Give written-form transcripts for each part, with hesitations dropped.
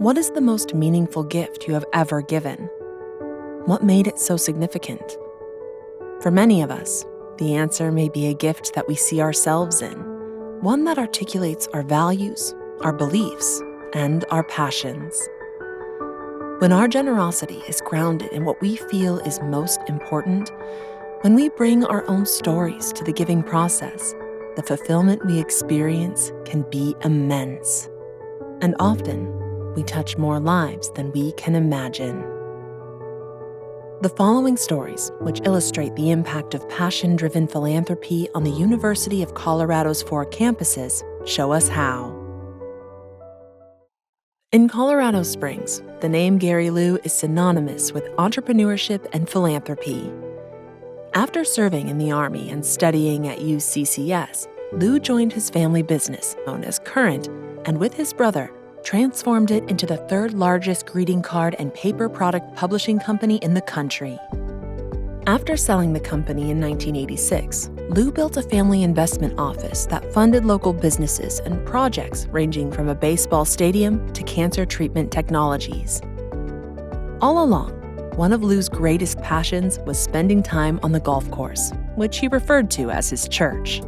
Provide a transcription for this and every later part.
What is the most meaningful gift you have ever given? What made it so significant? For many of us, the answer may be a gift that we see ourselves in, one that articulates our values, our beliefs, and our passions. When our generosity is grounded in what we feel is most important, when we bring our own stories to the giving process, the fulfillment we experience can be immense. And often, we touch more lives than we can imagine. The following stories, which illustrate the impact of passion-driven philanthropy on the University of Colorado's 4 campuses, show us how. In Colorado Springs, the name Gary Lou is synonymous with entrepreneurship and philanthropy. After serving in the Army and studying at UCCS, Lou joined his family business, known as Current, and with his brother, transformed it into the 3rd largest greeting card and paper product publishing company in the country. After selling the company in 1986, Lou built a family investment office that funded local businesses and projects ranging from a baseball stadium to cancer treatment technologies. All along, one of Lou's greatest passions was spending time on the golf course, which he referred to as his church.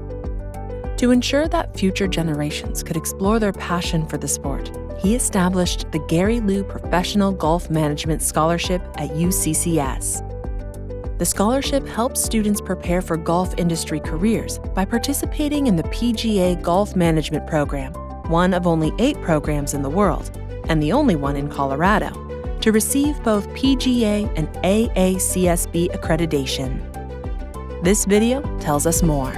To ensure that future generations could explore their passion for the sport, he established the Gary Lou Professional Golf Management Scholarship at UCCS. The scholarship helps students prepare for golf industry careers by participating in the PGA Golf Management Program, one of only 8 programs in the world, and the only one in Colorado, to receive both PGA and AACSB accreditation. This video tells us more.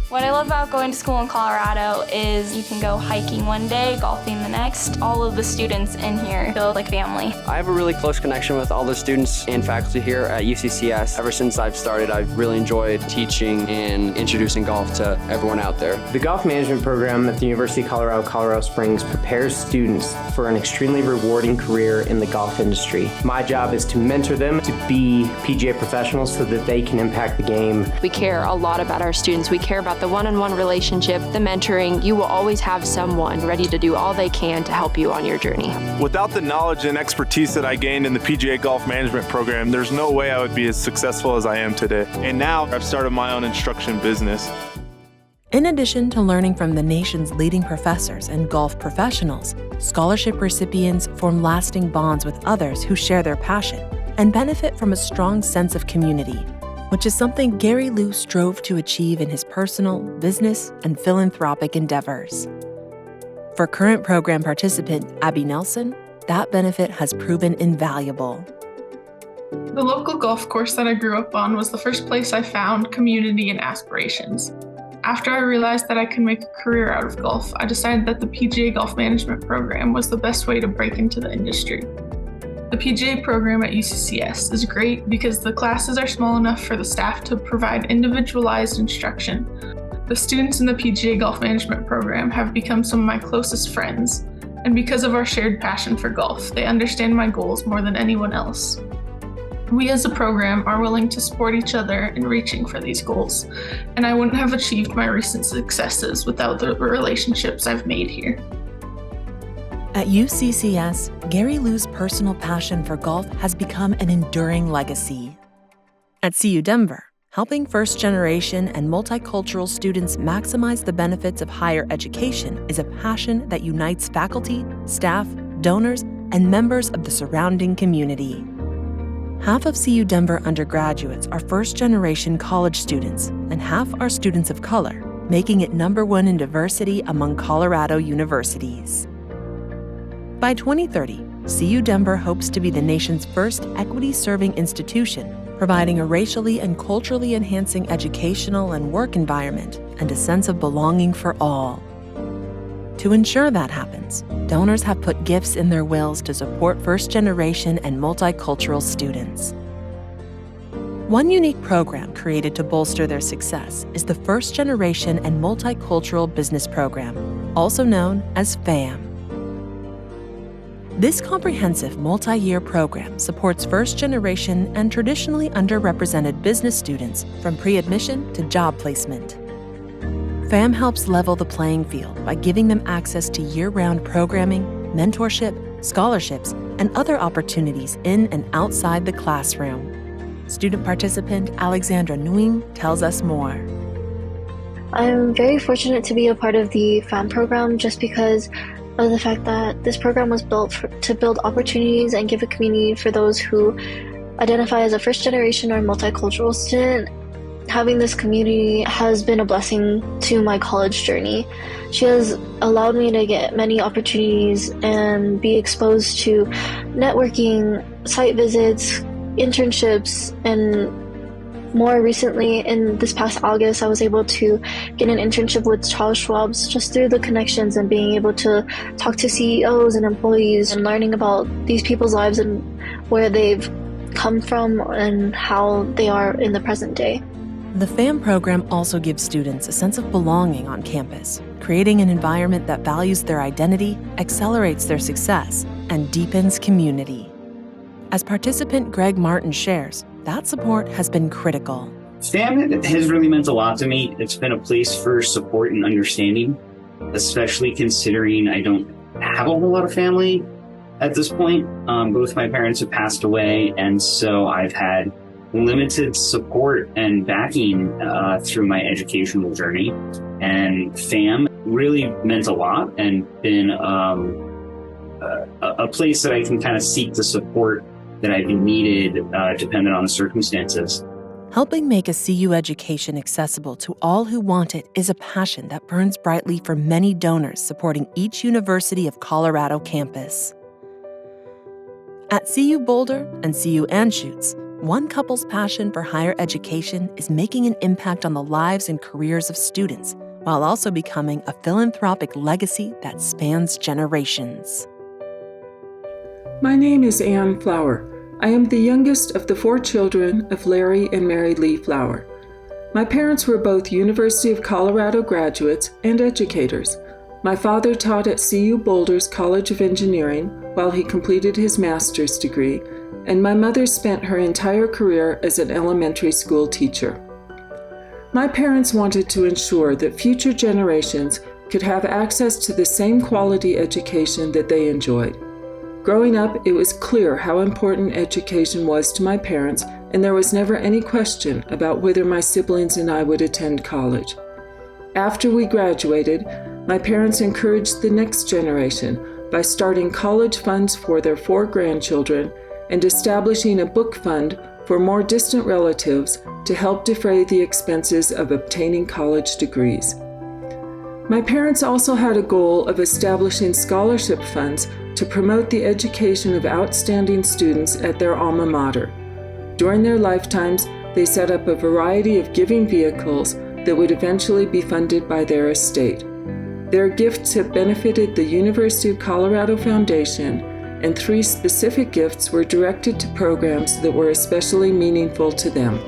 What I love about going to school in Colorado is you can go hiking one day, golfing the next. All of the students in here feel like family. I have a really close connection with all the students and faculty here at UCCS. Ever since I've started, I've really enjoyed teaching and introducing golf to everyone out there. The golf management program at the University of Colorado Springs prepares students for an extremely rewarding career in the golf industry. My job is to mentor them to be PGA professionals so that they can impact the game. We care a lot about our students. We care about the one-on-one relationship, the mentoring. You will always have someone ready to do all they can to help you on your journey. Without the knowledge and expertise that I gained in the PGA Golf Management Program, there's no way I would be as successful as I am today. And now I've started my own instruction business. In addition to learning from the nation's leading professors and golf professionals, scholarship recipients form lasting bonds with others who share their passion and benefit from a strong sense of community, which is something Gary Lou strove to achieve in his personal, business, and philanthropic endeavors. For current program participant Abby Nelson, that benefit has proven invaluable. The local golf course that I grew up on was the first place I found community and aspirations. After I realized that I could make a career out of golf, I decided that the PGA Golf Management Program was the best way to break into the industry. The PGA program at UCCS is great because the classes are small enough for the staff to provide individualized instruction. The students in the PGA Golf Management Program have become some of my closest friends, and because of our shared passion for golf, they understand my goals more than anyone else. We as a program are willing to support each other in reaching for these goals, and I wouldn't have achieved my recent successes without the relationships I've made here. At UCCS, Gary Lou's personal passion for golf has become an enduring legacy. At CU Denver, helping first-generation and multicultural students maximize the benefits of higher education is a passion that unites faculty, staff, donors, and members of the surrounding community. Half of CU Denver undergraduates are first-generation college students, and half are students of color, making it #1 in diversity among Colorado universities. By 2030, CU Denver hopes to be the nation's first equity-serving institution, providing a racially and culturally enhancing educational and work environment and a sense of belonging for all. To ensure that happens, donors have put gifts in their wills to support first-generation and multicultural students. One unique program created to bolster their success is the First Generation and Multicultural Business Program, also known as FAM. This comprehensive multi-year program supports first-generation and traditionally underrepresented business students from pre-admission to job placement. FAM helps level the playing field by giving them access to year-round programming, mentorship, scholarships, and other opportunities in and outside the classroom. Student participant Alexandra Nguyen tells us more. I'm very fortunate to be a part of the FAM program just because of the fact that this program was built to build opportunities and give a community for those who identify as a first generation or multicultural student. Having this community has been a blessing to my college journey. She has allowed me to get many opportunities and be exposed to networking, site visits, internships, and more recently, in this past August, I was able to get an internship with Charles Schwab's just through the connections and being able to talk to CEOs and employees and learning about these people's lives and where they've come from and how they are in the present day. The FAM program also gives students a sense of belonging on campus, creating an environment that values their identity, accelerates their success, and deepens community. As participant Greg Martin shares, that support has been critical. FAM has really meant a lot to me. It's been a place for support and understanding, especially considering I don't have a whole lot of family at this point. Both my parents have passed away, and so I've had limited support and backing through my educational journey. And FAM really meant a lot and been a place that I can kind of seek the support that I've needed dependent on the circumstances. Helping make a CU education accessible to all who want it is a passion that burns brightly for many donors supporting each University of Colorado campus. At CU Boulder and CU Anschutz, one couple's passion for higher education is making an impact on the lives and careers of students, while also becoming a philanthropic legacy that spans generations. My name is Ann Flower. I am the youngest of the 4 children of Larry and Mary Lee Flower. My parents were both University of Colorado graduates and educators. My father taught at CU Boulder's College of Engineering while he completed his master's degree, and my mother spent her entire career as an elementary school teacher. My parents wanted to ensure that future generations could have access to the same quality education that they enjoyed. Growing up, it was clear how important education was to my parents, and there was never any question about whether my siblings and I would attend college. After we graduated, my parents encouraged the next generation by starting college funds for their 4 grandchildren and establishing a book fund for more distant relatives to help defray the expenses of obtaining college degrees. My parents also had a goal of establishing scholarship funds to promote the education of outstanding students at their alma mater. During their lifetimes, they set up a variety of giving vehicles that would eventually be funded by their estate. Their gifts have benefited the University of Colorado Foundation, and 3 specific gifts were directed to programs that were especially meaningful to them.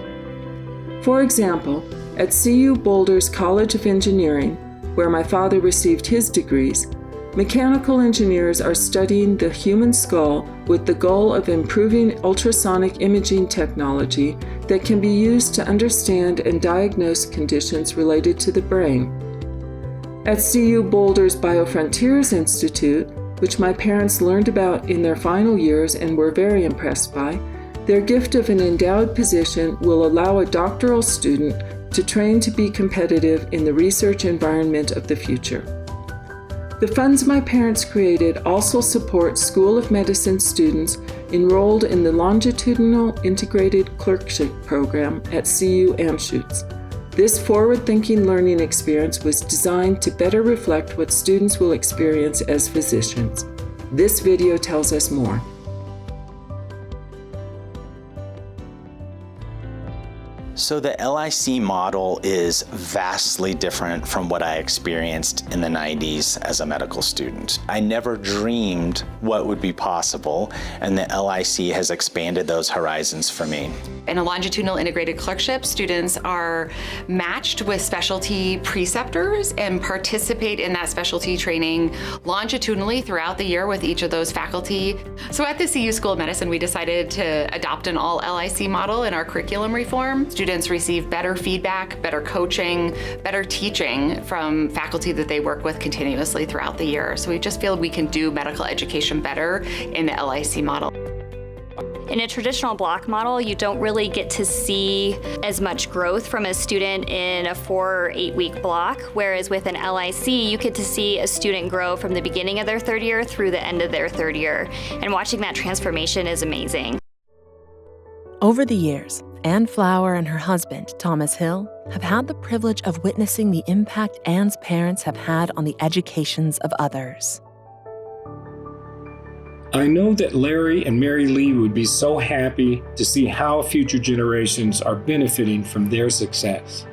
For example, at CU Boulder's College of Engineering, where my father received his degrees, mechanical engineers are studying the human skull with the goal of improving ultrasonic imaging technology that can be used to understand and diagnose conditions related to the brain. At CU Boulder's BioFrontiers Institute, which my parents learned about in their final years and were very impressed by, their gift of an endowed position will allow a doctoral student to train to be competitive in the research environment of the future. The funds my parents created also support School of Medicine students enrolled in the Longitudinal Integrated Clerkship Program at CU Anschutz. This forward-thinking learning experience was designed to better reflect what students will experience as physicians. This video tells us more. So the LIC model is vastly different from what I experienced in the 90s as a medical student. I never dreamed what would be possible, and the LIC has expanded those horizons for me. In a longitudinal integrated clerkship, students are matched with specialty preceptors and participate in that specialty training longitudinally throughout the year with each of those faculty. So at the CU School of Medicine, we decided to adopt an all LIC model in our curriculum reform. Students students receive better feedback, better coaching, better teaching from faculty that they work with continuously throughout the year. So we just feel we can do medical education better in the LIC model. In a traditional block model, you don't really get to see as much growth from a student in a 4 or 8 week block, whereas with an LIC, you get to see a student grow from the beginning of their third year through the end of their third year. And watching that transformation is amazing. Over the years, Ann Flower and her husband, Thomas Hill, have had the privilege of witnessing the impact Ann's parents have had on the educations of others. I know that Larry and Mary Lee would be so happy to see how future generations are benefiting from their success.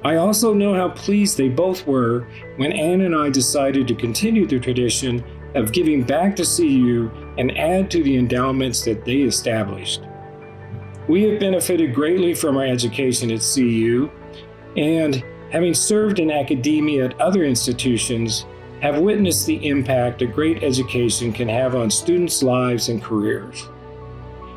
I also know how pleased they both were when Ann and I decided to continue the tradition of giving back to CU and add to the endowments that they established. We have benefited greatly from our education at CU, and having served in academia at other institutions, have witnessed the impact a great education can have on students' lives and careers.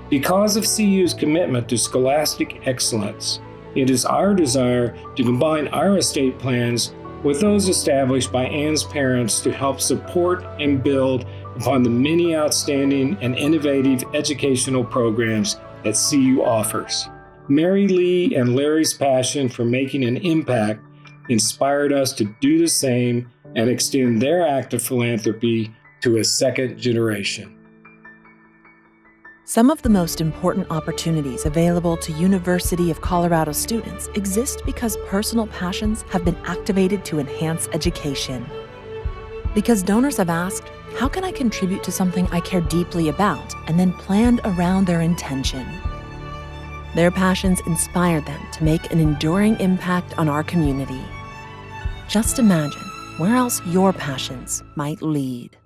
Because of CU's commitment to scholastic excellence, it is our desire to combine our estate plans with those established by Ann's parents to help support and build upon the many outstanding and innovative educational programs that CU offers. Mary Lee and Larry's passion for making an impact inspired us to do the same and extend their act of philanthropy to a second generation. Some of the most important opportunities available to University of Colorado students exist because personal passions have been activated to enhance education. Because donors have asked, how can I contribute to something I care deeply about, and then planned around their intention? Their passions inspired them to make an enduring impact on our community. Just imagine where else your passions might lead.